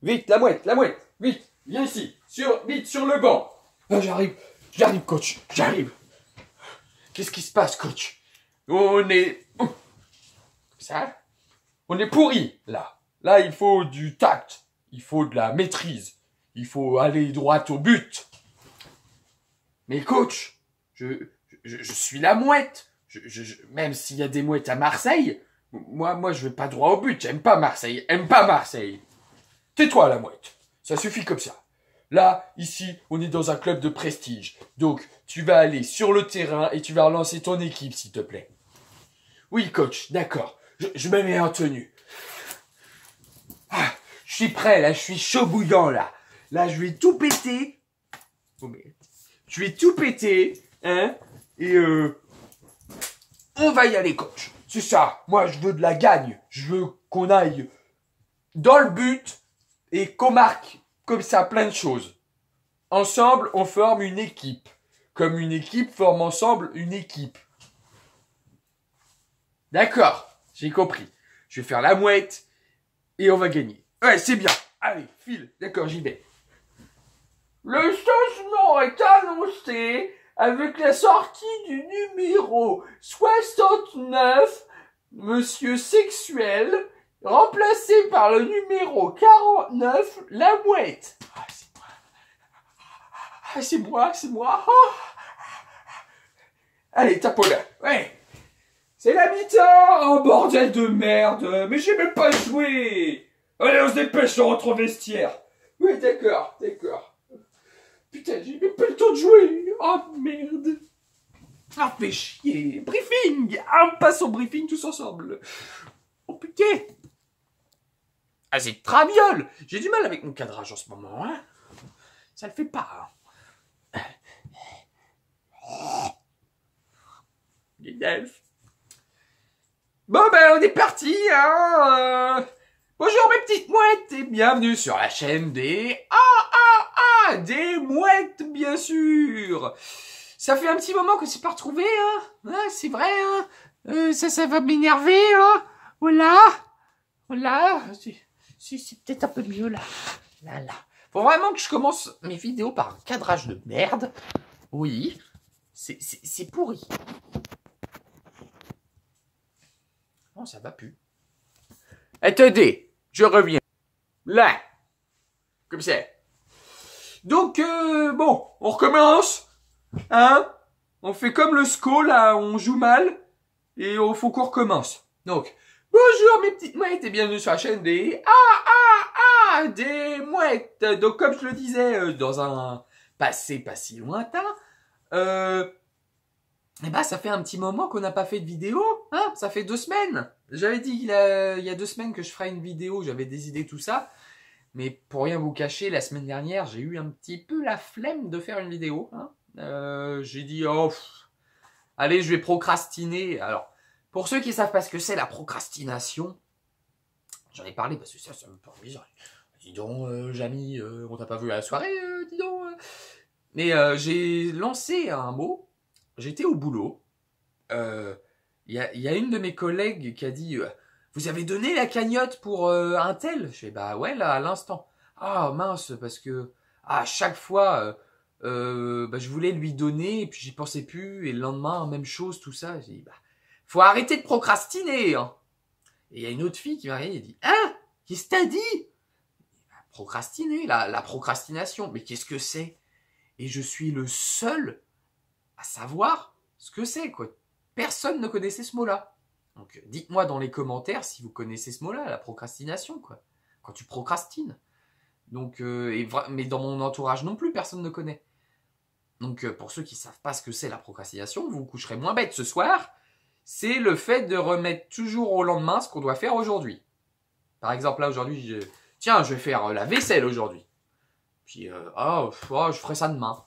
Vite, la mouette, vite, viens ici, vite, sur le banc. Ah, j'arrive, coach, j'arrive. Qu'est-ce qui se passe, coach? On est... Ça? On est pourri, là. Là, il faut du tact, il faut de la maîtrise, il faut aller droit au but. Mais coach, je suis la mouette. Même s'il y a des mouettes à Marseille, moi, je vais pas droit au but. J'aime pas Marseille. Tais-toi, la mouette. Ça suffit comme ça. Là, ici, on est dans un club de prestige. Donc, tu vas aller sur le terrain et tu vas relancer ton équipe, s'il te plaît. Oui, coach, d'accord. Je me mets en tenue. Ah, je suis prêt, là. Je suis chaud bouillant, là. Là, je vais tout péter. Oh, merde. Je vais tout péter, hein. Et on va y aller, coach. C'est ça. Moi, je veux de la gagne. Je veux qu'on aille dans le but et qu'on marque comme ça plein de choses. Ensemble, on forme une équipe. Comme une équipe forme ensemble une équipe. D'accord, j'ai compris. Je vais faire la mouette et on va gagner. Ouais, c'est bien. Allez, file. D'accord, j'y vais. Le changement est annoncé avec la sortie du numéro 69, Monsieur Sexuel, remplacé par le numéro 49, la mouette. Ah, c'est moi. Oh. Allez, tape-là. Ouais. C'est la mi-temps. Oh, bordel de merde. Mais j'ai même pas joué. Allez, on se dépêche, on rentre au vestiaire. Oui, d'accord. Putain, j'ai même pas le temps de jouer. Oh, merde. Ah, fais chier. Briefing. Ah, on passe au briefing tous ensemble. Oh, putain. Ah, c'est traviole. J'ai du mal avec mon cadrage en ce moment, hein. Ça le fait pas, hein. Bon, ben, on est parti, hein. Bonjour, mes petites mouettes, et bienvenue sur la chaîne des... des mouettes, bien sûr. Ça fait un petit moment que c'est pas retrouvé, hein. C'est vrai, hein. Ça va m'énerver, hein. Voilà. C'est peut-être un peu mieux, là. Là. Faut vraiment que je commence mes vidéos par un cadrage de merde. Oui. C'est pourri. Non, ça va plus. Attendez, je reviens. Là. Comme ça. Donc, bon, on recommence. Hein? On fait comme le SCO, là, on joue mal. Et il faut qu'on recommence. Donc, bonjour mes petites mouettes et bienvenue sur la chaîne des... des mouettes. Donc, comme je le disais, dans un passé pas si lointain, eh ben, ça fait un petit moment qu'on n'a pas fait de vidéo, hein. Ça fait 2 semaines. J'avais dit il y a 2 semaines que je ferais une vidéo, j'avais des idées, tout ça. Mais pour rien vous cacher, la semaine dernière, j'ai eu un petit peu la flemme de faire une vidéo, hein. J'ai dit, allez, je vais procrastiner. Alors, pour ceux qui savent pas ce que c'est la procrastination, j'en ai parlé parce que ça me paraît bizarre. Dis donc, Jamy, on t'a pas vu à la soirée, dis donc. Mais j'ai lancé un mot. J'étais au boulot. Il y a une de mes collègues qui a dit vous avez donné la cagnotte pour un tel? Je fais bah ouais, là, à l'instant. Ah mince, parce que à chaque fois, je voulais lui donner, et puis j'y pensais plus, et le lendemain, même chose, tout ça. J'ai dit bah, faut arrêter de procrastiner, hein. Et il y a une autre fille qui m'a regardé et dit hein? Qu'est-ce que t'as dit? Procrastiner, la procrastination. Mais qu'est-ce que c'est? Et je suis le seul à savoir ce que c'est, quoi. Personne ne connaissait ce mot-là. Donc, dites-moi dans les commentaires si vous connaissez ce mot-là, la procrastination, quoi. Quand tu procrastines. Donc, mais dans mon entourage non plus, personne ne connaît. Donc, pour ceux qui ne savent pas ce que c'est la procrastination, vous vous coucherez moins bête ce soir. C'est le fait de remettre toujours au lendemain ce qu'on doit faire aujourd'hui. Par exemple, là, aujourd'hui, tiens, je vais faire la vaisselle aujourd'hui. Puis, je ferai ça demain.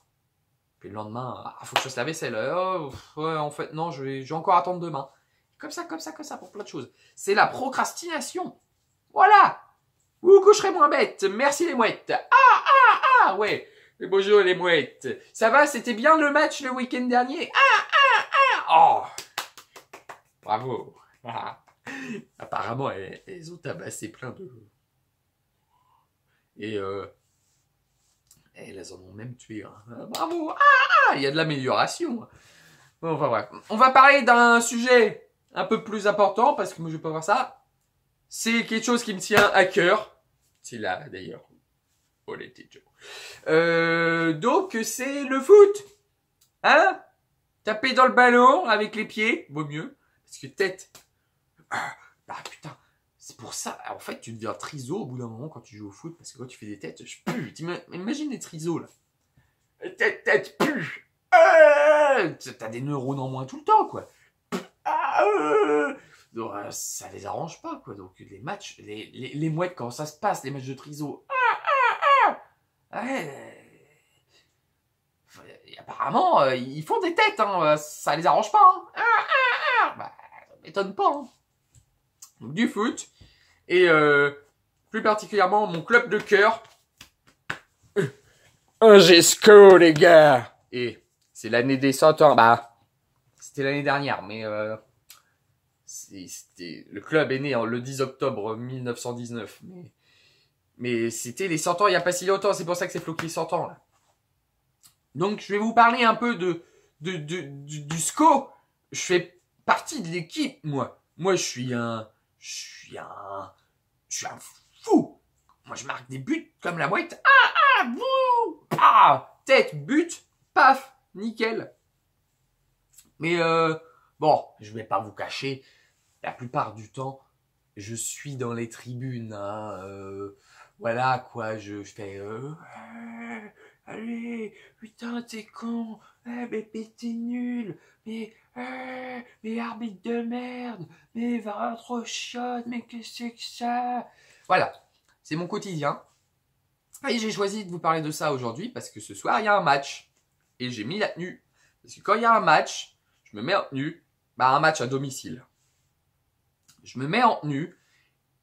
Puis le lendemain, faut que je fasse la vaisselle. Ouais, en fait, non, je vais encore attendre demain. Comme ça, pour plein de choses. C'est la procrastination. Voilà. Vous coucherez moins bête. Merci les mouettes. Ouais. Et bonjour les mouettes. Ça va, c'était bien le match le week-end dernier? Oh. Bravo. Apparemment, elles ont tabassé plein de... Et elles en ont même tué un. Bravo. Ah, il y a de l'amélioration. Bon, enfin bref. On va parler d'un sujet un peu plus important, parce que moi je vais pas voir ça. C'est quelque chose qui me tient à cœur. C'est là d'ailleurs. Oh les petits donc c'est le foot. Hein? Taper dans le ballon avec les pieds, vaut mieux. Parce que tête. Ah putain. C'est pour ça. En fait, tu deviens triso au bout d'un moment quand tu joues au foot. Parce que quand tu fais des têtes, je pue. Imagine des trisos là. Tête, pue. T'as des neurones en moins tout le temps, quoi. Donc, ça les arrange pas, quoi. Donc les matchs, les mouettes, quand ça se passe, les matchs de triso. Apparemment, ils font des têtes, hein. Ça les arrange pas. Bah, ça m'étonne pas. Hein. Donc, du foot. Et plus particulièrement, mon club de cœur. Un Jesco, les gars. Et c'est l'année des 100 ans. Bah, c'était l'année dernière, mais le club est né le 10 octobre 1919. Mais c'était les 100 ans il n'y a pas si longtemps. C'est pour ça que c'est floqué 100 ans, là. Donc, je vais vous parler un peu du SCO. Je fais partie de l'équipe, moi. Moi, je suis un fou. Moi, je marque des buts comme la mouette. Tête, but, paf, nickel. Mais bon, je vais pas vous cacher, la plupart du temps, je suis dans les tribunes. Voilà quoi, je fais allez, putain t'es con, mais t'es nul, mais arbitre de merde, mais va trop chiotte, mais qu'est-ce que c'est que ça? Voilà, c'est mon quotidien. Et j'ai choisi de vous parler de ça aujourd'hui parce que ce soir il y a un match et j'ai mis la tenue. Parce que quand il y a un match, je me mets en tenue, un match à domicile. Je me mets en tenue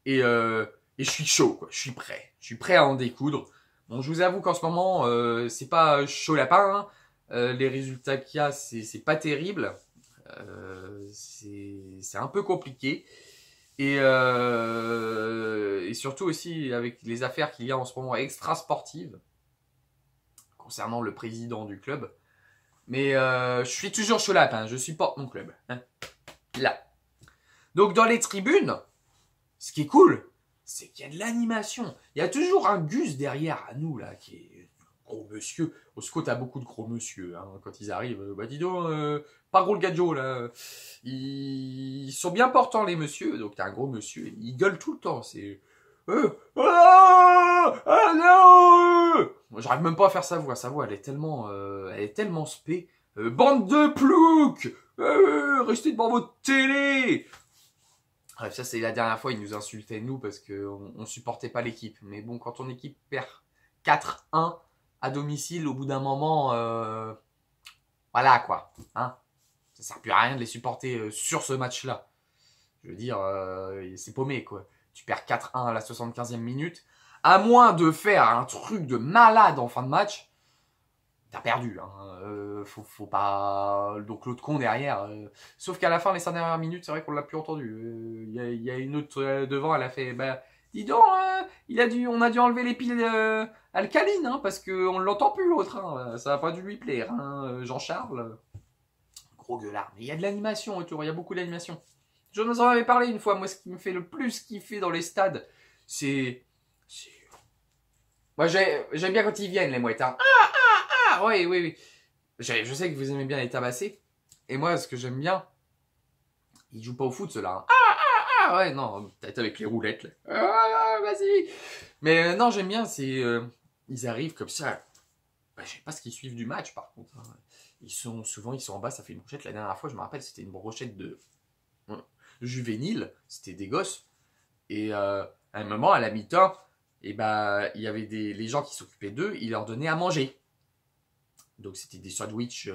et je suis chaud, quoi. Je suis prêt à en découdre. Bon, je vous avoue qu'en ce moment, c'est pas chaud lapin. Hein. Les résultats qu'il y a, c'est pas terrible. C'est un peu compliqué. Et surtout aussi avec les affaires qu'il y a en ce moment extra-sportives concernant le président du club. Mais je suis toujours chaud lapin, je supporte mon club. Hein. Là. Donc dans les tribunes, ce qui est cool, c'est qu'il y a de l'animation. Il y a toujours un Gus derrière à nous, là, qui est gros monsieur. Au SCO, t'as beaucoup de gros monsieur. Hein. Quand ils arrivent, bah dis donc, pas gros le gadjo, là. Ils sont bien portants, les messieurs. Donc t'as un gros monsieur, il gueule tout le temps. C'est... non Moi, j'arrive même pas à faire sa voix. Sa voix, elle est tellement spé. Bande de ploucs restez devant votre télé. Bref, ça c'est la dernière fois, il nous insultait nous parce qu'on supportait pas l'équipe. Mais bon, quand ton équipe perd 4-1 à domicile, au bout d'un moment, voilà quoi. Hein, ça sert plus à rien de les supporter sur ce match-là. Je veux dire, c'est paumé quoi. Tu perds 4-1 à la 75e minute. À moins de faire un truc de malade en fin de match, t'as perdu. Hein. Faut pas... Donc l'autre con derrière. Sauf qu'à la fin, les 5 dernières minutes, c'est vrai qu'on l'a plus entendu. Il y a une autre devant, elle a fait... Bah, dis donc, on a dû enlever les piles alcalines, hein, parce qu'on ne l'entend plus l'autre. Hein. Ça n'a pas dû lui plaire. Hein. Jean-Charles, gros gueulard. Mais il y a de l'animation autour, il y a beaucoup d'animation. Je nous en avais parlé une fois. Moi, ce qui me fait le plus kiffer dans les stades, c'est... Moi, j'aime bien quand ils viennent, les mouettes. Hein. Oui. Je sais que vous aimez bien les tabasser. Et moi, ce que j'aime bien, ils jouent pas au foot, ceux-là. Hein. Ouais, non, peut-être avec les roulettes, là. Vas-y. Mais non, j'aime bien, c'est... ils arrivent comme ça. Bah, je sais pas ce qu'ils suivent du match, par contre. Hein. Souvent, ils sont en bas, ça fait une brochette. La dernière fois, je me rappelle, c'était une brochette de juvénile. C'était des gosses. Et à un moment, à la mi-temps, et bah, il y avait les gens qui s'occupaient d'eux, ils leur donnaient à manger. Donc c'était des sandwichs.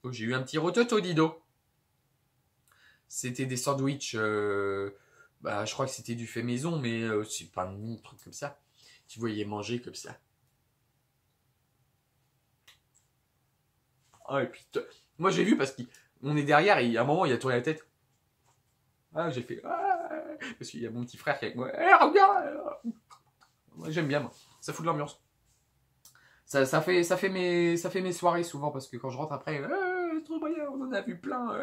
Oh, j'ai eu un petit rototo, Dido. C'était des sandwichs. Bah, je crois que c'était du fait maison, mais c'est pas un truc comme ça. Tu voyais manger comme ça. Ah, et puis, moi j'ai vu parce qu'on est derrière et à un moment il a tourné la tête. Ah, j'ai fait. Ah, parce qu'il y a mon petit frère qui est avec moi. Regarde. J'aime bien, moi. Ça fout de l'ambiance. Ça fait mes soirées souvent parce que quand je rentre après, trop bien, on en a vu plein.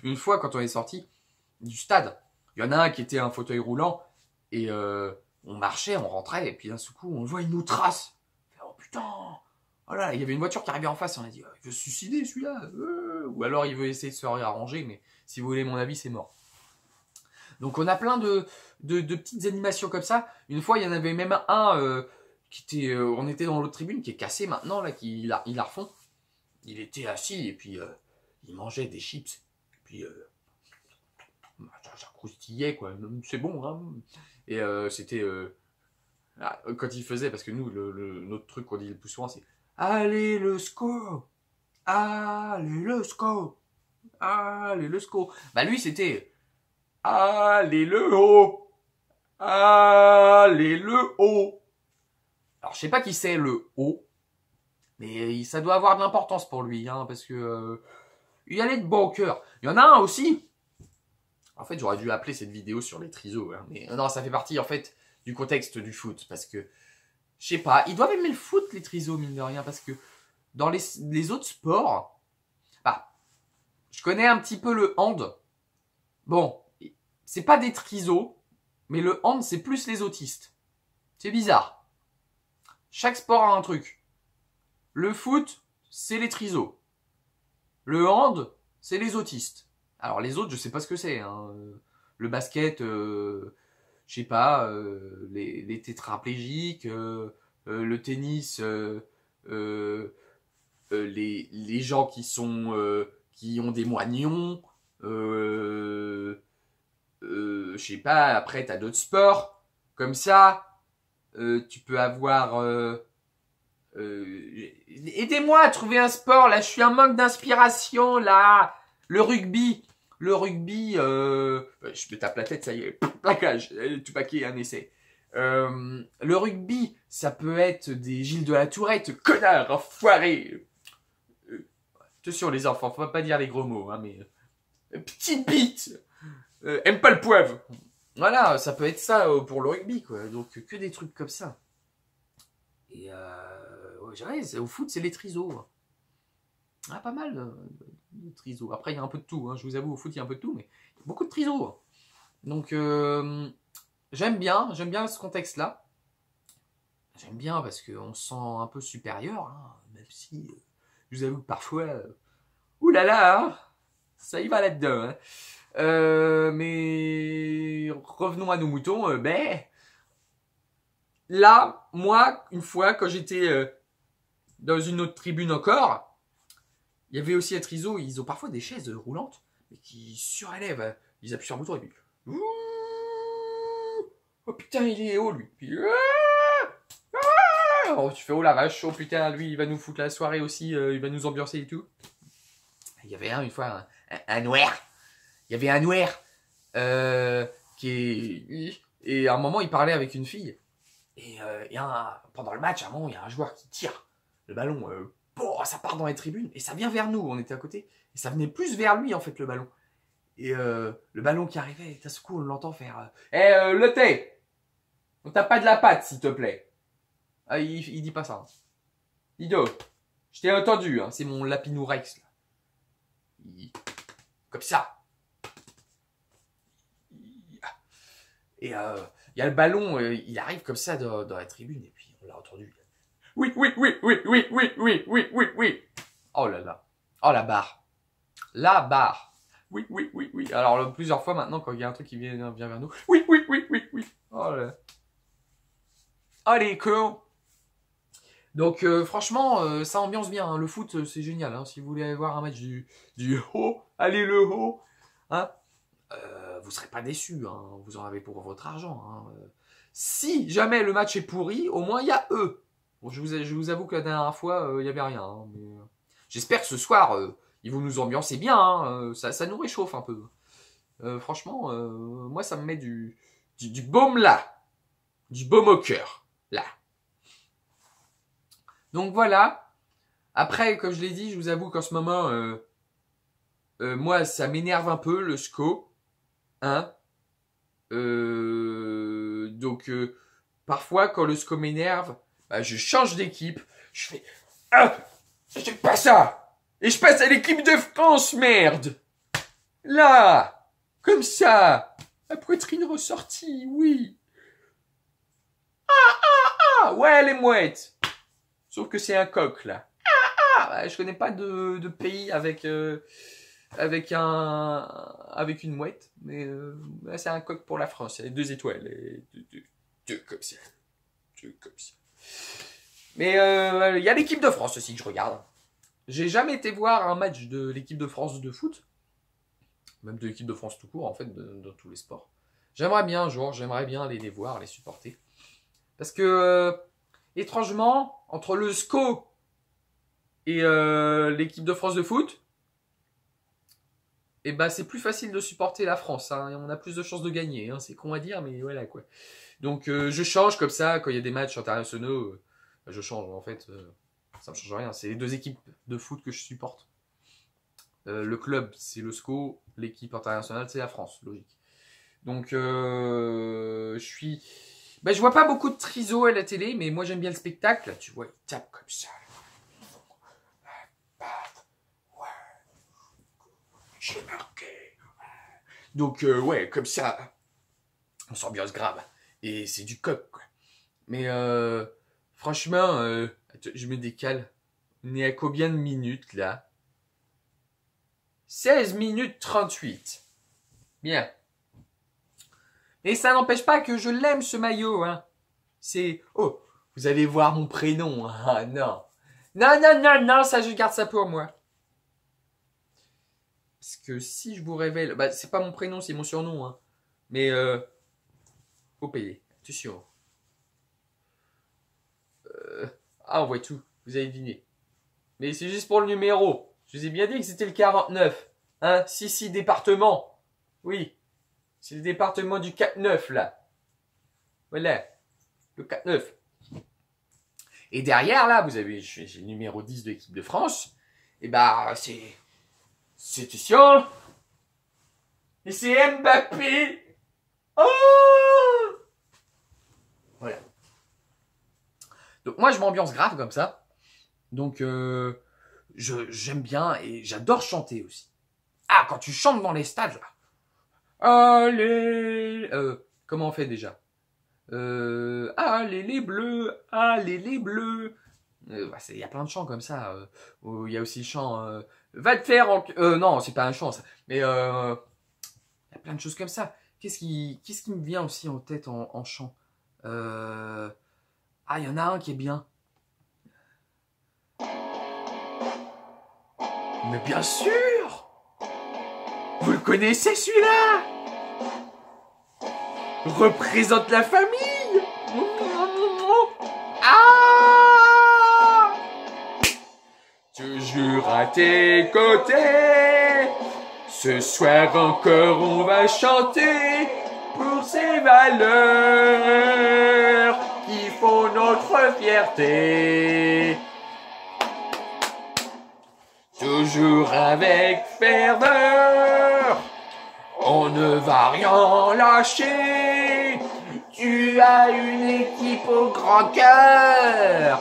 Une fois, quand on est sorti du stade, il y en a un qui était un fauteuil roulant et on marchait, on rentrait et puis d'un seul coup, on le voit, il nous trace. Oh putain! Oh là, il y avait une voiture qui arrivait en face et on a dit, il veut se suicider celui-là. Ou alors il veut essayer de se réarranger, mais si vous voulez mon avis, c'est mort. Donc on a plein de petites animations comme ça. Une fois, il y en avait même un qui était, on était dans l'autre tribune qui est cassé maintenant là, il la refond. Il était assis et puis il mangeait des chips. Et puis ça croustillait quoi. C'est bon hein. Et c'était quand il faisait parce que nous notre truc qu'on dit le plus souvent c'est allez le SCO, allez le SCO, allez le SCO. Bah lui c'était allez le haut, allez le haut. Alors je sais pas qui c'est le haut, mais ça doit avoir de l'importance pour lui, hein, parce que il allait de bon cœur. Il y en a un aussi. En fait, j'aurais dû appeler cette vidéo sur les trisos, hein, mais non, ça fait partie en fait du contexte du foot, parce que je sais pas, ils doivent aimer le foot les trisos mine de rien, parce que dans les autres sports, bah, je connais un petit peu le hand. Bon, c'est pas des trisos, mais le hand c'est plus les autistes. C'est bizarre. Chaque sport a un truc. Le foot, c'est les trisos. Le hand, c'est les autistes. Alors les autres, je sais pas ce que c'est. Hein. Le basket, je sais pas. Les tétraplégiques, le tennis, les gens qui ont des moignons. Je sais pas. Après, t'as d'autres sports comme ça. Tu peux avoir aidez-moi à trouver un sport, là, je suis un manque d'inspiration, là. Le rugby, je me tape la tête, ça y est, plaquage, tout paquet, un essai. Le rugby, ça peut être des Gilles de la Tourette, connard, enfoiré. Attention les enfants, faut pas dire les gros mots, hein, mais petite bite, aime pas le poivre. Voilà, ça peut être ça pour le rugby, quoi. Donc que des trucs comme ça. Et au foot, c'est les trisos. Ah, pas mal de trisos. Après, il y a un peu de tout. Hein. Je vous avoue, au foot, il y a un peu de tout, mais il y a beaucoup de trisos. Donc, j'aime bien ce contexte-là. J'aime bien parce qu'on se sent un peu supérieur, hein, même si je vous avoue que parfois, oulala, hein, ça y va là-dedans. Hein. Mais revenons à nos moutons. Là, moi, une fois, quand j'étais dans une autre tribune encore, il y avait aussi un triso, ils ont parfois des chaises roulantes, mais qui surélèvent. Ils appuient sur un bouton et puis... Oh putain, il est haut, lui. Puis... Oh, tu fais, oh la vache, oh putain, lui, il va nous foutre la soirée aussi, il va nous ambiancer et tout. Il y avait une fois, un noir. Il y avait un noir qui est... Et à un moment, il parlait avec une fille. Et pendant le match, à un moment, il y a un joueur qui tire le ballon. Ça part dans les tribunes et ça vient vers nous. On était à côté. Et ça venait plus vers lui, en fait, le ballon. Et le ballon qui arrivait, et à ce coup, on l'entend faire le thé, on t'a pas de la patte, s'il te plaît. Ah, il dit pas ça. Hein. Ido, je t'ai entendu. Hein, c'est mon Lapinou Rex. Là. Comme ça. Et il y a le ballon, il arrive comme ça dans la tribune, et puis on l'a entendu. Oui. Oh là là. Oh la barre. La barre. Oui. Alors plusieurs fois maintenant, quand il y a un truc qui vient vers nous. Oui. Oh là. Allez, cons. Donc franchement, ça ambiance bien. Hein. Le foot, c'est génial. Hein. Si vous voulez aller voir un match du haut, allez le haut. Hein. Vous serez pas déçus, hein. Vous en avez pour votre argent. Hein. Si jamais le match est pourri, au moins il y a eux. Bon, je vous avoue que la dernière fois, il y avait rien. Hein, mais, j'espère que ce soir, ils vont nous ambiancer bien. Hein, ça nous réchauffe un peu. Franchement, moi ça me met du baume là. Du baume au cœur. Là. Donc voilà. Après, comme je l'ai dit, je vous avoue qu'en ce moment, moi ça m'énerve un peu le SCO. Hein donc parfois, quand le SCO m'énerve, bah, je change d'équipe. Je fais « Ah, j'aime pas ça !» Et je passe à l'équipe de France, merde. Là, comme ça. La poitrine ressortie, oui. Ah, ouais, les mouettes. Sauf que c'est un coq, là. Bah, je connais pas de pays avec une mouette, mais c'est un coq pour la France. Il y a 2 étoiles. Et deux comme ça. Deux comme ça. Mais il y a l'équipe de France aussi que je regarde. J'ai jamais été voir un match de l'équipe de France de foot. Même de l'équipe de France tout court, en fait, dans tous les sports. J'aimerais bien un jour, j'aimerais bien aller les voir, les supporter. Parce que, étrangement, entre le SCO et l'équipe de France de foot, et bah c'est plus facile de supporter la France. Hein, et on a plus de chances de gagner. Hein, c'est con à dire, mais voilà quoi. Donc je change comme ça, quand il y a des matchs internationaux, je change en fait. Ça ne change rien. C'est les 2 équipes de foot que je supporte. Le club, c'est le SCO. L'équipe internationale, c'est la France. Logique. Donc, je suis... Ben, je vois pas beaucoup de triso à la télé, mais moi, j'aime bien le spectacle. Tu vois, ils tapent comme ça. Ouais. J'ai marqué. Donc, ouais, comme ça. On s'ambiance grave. Et c'est du coq, quoi. Mais, franchement, je me décale. On est à combien de minutes, là? 16 minutes 38. Bien. Et ça n'empêche pas que je l'aime, ce maillot. Hein. C'est... Oh, vous allez voir mon prénom. Ah non. Non, ça je garde ça pour moi. Parce que si je vous révèle... Bah, c'est pas mon prénom, c'est mon surnom. Hein. Mais, faut payer. Attention. Ah, on voit tout. Vous avez deviné. Mais c'est juste pour le numéro. Je vous ai bien dit que c'était le 49. Hein, si, département. Oui. C'est le département du 4-9, là. Voilà. Le 4-9. Et derrière, là, vous avez, j'ai le numéro 10 de l'équipe de France. Et bah, c'est attention. Et c'est Mbappé. Oh! Voilà. Donc, moi, je m'ambiance grave comme ça. Donc, j'aime bien et j'adore chanter aussi. Ah, quand tu chantes dans les stades, là. Allez, comment on fait déjà? Allez les bleus, allez les bleus. Bah, il y a plein de chants comme ça. Il y a aussi le chant va te faire en... non, c'est pas un chant ça. Mais il y a plein de choses comme ça. Qu'est-ce qui me vient aussi en tête en chant? Ah, il y en a un qui est bien. Mais bien sûr! Vous le connaissez celui-là? Représente la famille. Ah! Toujours à tes côtés. Ce soir encore on va chanter pour ces valeurs qui font notre fierté. Toujours avec ferveur, on ne va rien lâcher. Tu as une équipe au grand cœur.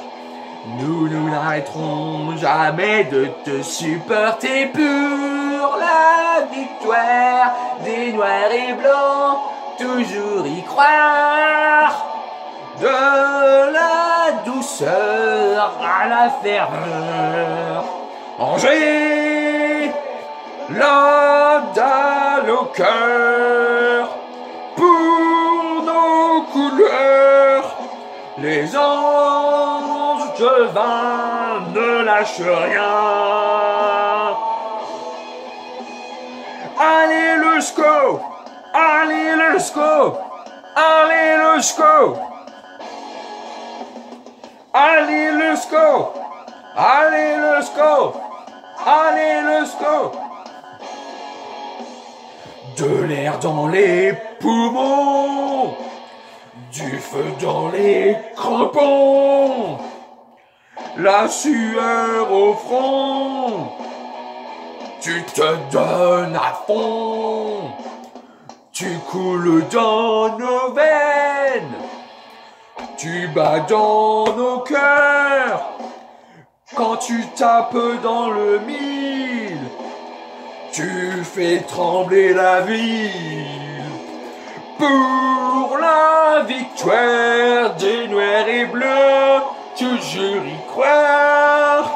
Nous n'arrêterons jamais de te supporter pour la victoire des noirs et blancs. Toujours y croire. De la douceur à la ferveur. Angers, la dalle au cœur, pour nos couleurs, les anges devins ne lâchent rien. Allez le SCO, allez le SCO, allez le SCO, allez le SCO, allez le SCO. Allez, le SCO! De l'air dans les poumons, du feu dans les crampons, la sueur au front, tu te donnes à fond, tu coules dans nos veines, Tu bats dans nos cœurs quand tu tapes dans le mille. Tu fais trembler la ville pour la victoire des noirs et bleus. Toujours y croire.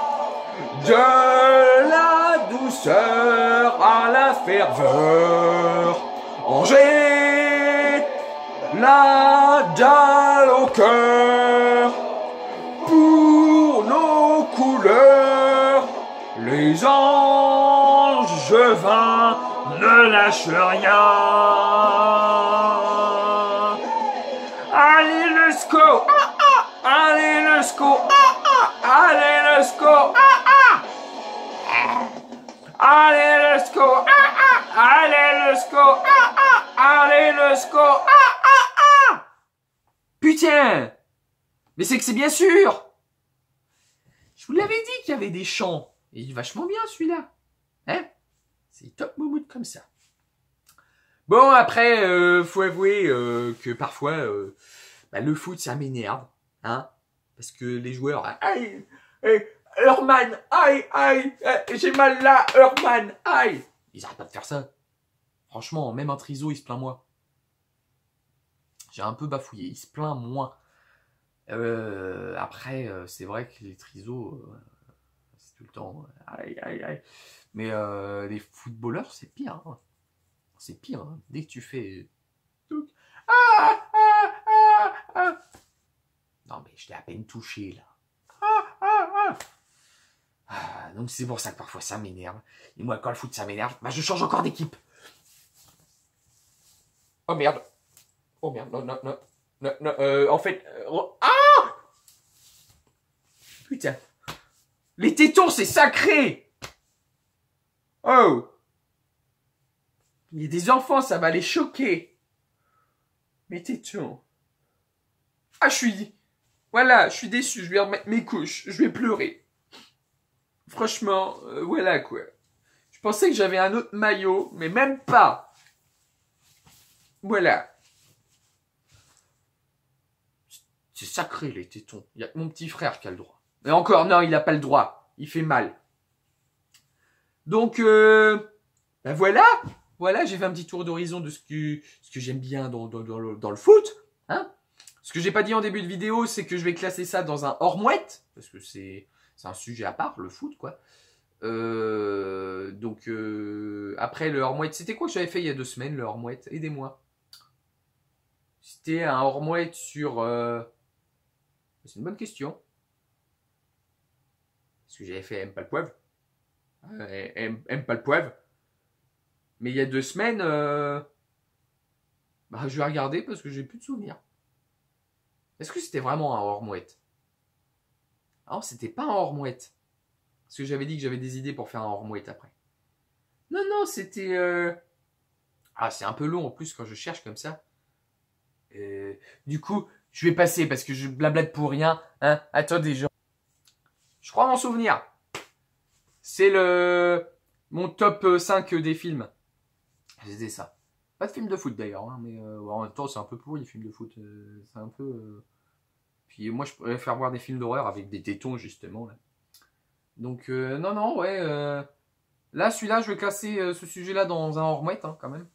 De la douceur à la ferveur. Angers, la dalle au cœur. Pour nos couleurs, les anges vains ne lâchent rien. Allez le SCO, allez le SCO, allez le SCO, allez le SCO, allez le SCO, allez le SCO. Putain, mais c'est que c'est bien sûr. Je vous l'avais dit qu'il y avait des chants. Et il est vachement bien celui-là. Hein? C'est top moumoute comme ça. Bon, après, faut avouer que parfois, le foot, ça m'énerve. Hein? Parce que les joueurs... Aïe, Herman, aïe, aïe, j'ai mal là, Herman, aïe. Ils arrêtent pas de faire ça. Franchement, même un triso, il se plaint moins. J'ai un peu bafouillé, il se plaint moins. Après, c'est vrai que les trisos, c'est tout le temps... aïe, aïe, aïe. Mais les footballeurs, c'est pire. Hein. C'est pire. Hein. Dès que tu fais... Non, mais je t'ai à peine touché, là. Donc c'est pour ça que parfois ça m'énerve. Et moi, quand le foot, ça m'énerve, je change encore d'équipe. Oh merde. Oh merde, non. En fait... Putain. Les tétons, c'est sacré. Oh. Il y a des enfants, ça va les choquer. Mes tétons. Voilà, je suis déçu, je vais remettre mes couches, je vais pleurer. Franchement, voilà quoi. Je pensais que j'avais un autre maillot, mais même pas. Voilà. C'est sacré les tétons. Il y a mon petit frère qui a le droit. Et encore, non, il n'a pas le droit. Il fait mal. Donc, voilà. Voilà, j'ai fait un petit tour d'horizon de ce que j'aime bien dans le foot. Hein? Ce que j'ai pas dit en début de vidéo, c'est que je vais classer ça dans un hors-mouette. Parce que c'est un sujet à part, le foot, quoi. Donc, après le hors-mouette, c'était quoi que j'avais fait il y a 2 semaines, le hors-mouette? Aidez-moi. C'était un hors-mouette sur... C'est une bonne question. Est-ce que j'avais fait Aime pas le poivre? Aime pas le poivre. Mais il y a 2 semaines, je vais regarder parce que j'ai plus de souvenirs. Est-ce que c'était vraiment un hors-mouette? Non, c'était pas un hors-mouette. Parce que j'avais dit que j'avais des idées pour faire un hors-mouette après. Non, c'était... c'est un peu long en plus quand je cherche comme ça. Du coup, je vais passer parce que je blablate pour rien. Hein? Attendez, je crois m'en souvenir. C'est mon top 5 des films. C'était ça. Pas de film de foot d'ailleurs, hein, mais en même temps c'est un peu pourri les films de foot. C'est un peu... Puis moi je préfère voir des films d'horreur avec des tétons justement. Là. Donc non, ouais. Là celui-là je vais classer ce sujet-là dans un hors-mouette hein, quand même.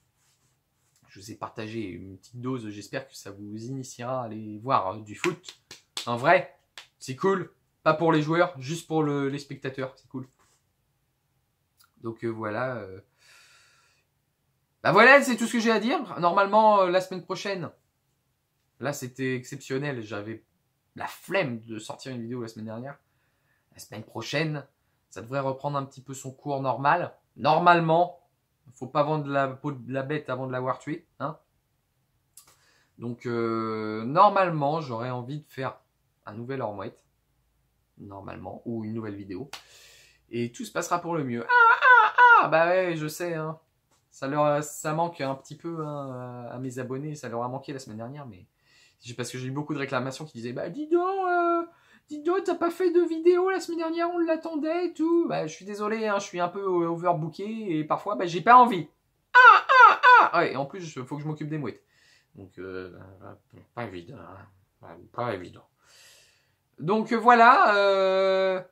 Je vous ai partagé une petite dose, j'espère que ça vous initiera à aller voir du foot. En vrai, c'est cool. Pas pour les joueurs, juste pour les spectateurs, c'est cool. Donc voilà. Voilà, c'est tout ce que j'ai à dire. Normalement, la semaine prochaine, là c'était exceptionnel. J'avais la flemme de sortir une vidéo la semaine dernière. La semaine prochaine, ça devrait reprendre un petit peu son cours normal. Normalement, il ne faut pas vendre la peau de la bête avant de l'avoir tuée. Hein. Donc, normalement, j'aurais envie de faire un nouvel hors-mouette. Normalement, ou une nouvelle vidéo. Et tout se passera pour le mieux. Bah ouais, je sais, hein. Ça manque un petit peu hein, à mes abonnés, ça leur a manqué la semaine dernière, mais parce que j'ai eu beaucoup de réclamations qui disaient dis donc, t'as pas fait de vidéo la semaine dernière, on l'attendait et tout. Je suis désolé, hein, je suis un peu overbooké et parfois j'ai pas envie. Ouais, et en plus, il faut que je m'occupe des mouettes. Donc, pas évident. Pas évident. Donc voilà.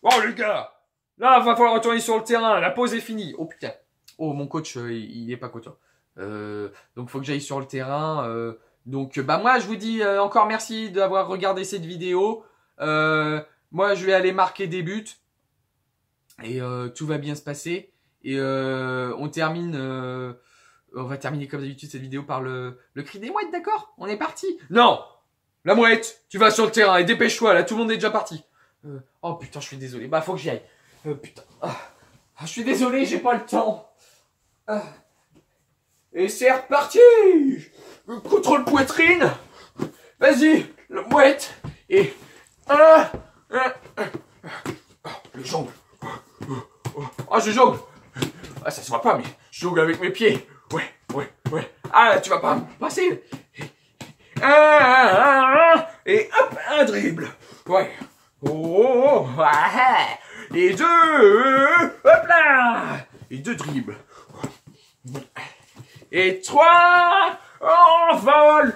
Oh les gars, là va falloir retourner sur le terrain. La pause est finie. Oh putain. Oh mon coach, il est pas content. Donc faut que j'aille sur le terrain. Donc bah moi je vous dis encore merci d'avoir regardé cette vidéo. Moi je vais aller marquer des buts et tout va bien se passer. Et on va terminer comme d'habitude cette vidéo par le cri des mouettes, d'accord? On est parti. Non, la mouette, tu vas sur le terrain et dépêche-toi, là tout le monde est déjà parti. Oh putain, je suis désolé, bah faut que j'y aille. Putain, je suis désolé, j'ai pas le temps. Et c'est reparti. Contrôle poitrine. Vas-y, la mouette. Et le jongle. Oh, je jongle. Ah, ça se voit pas, mais je jongle avec mes pieds. Ouais. Ah, tu vas pas me passer. Et hop, un dribble. Ouais. Oh, et deux. Hop là. Et deux dribbles. Et trois. En vol.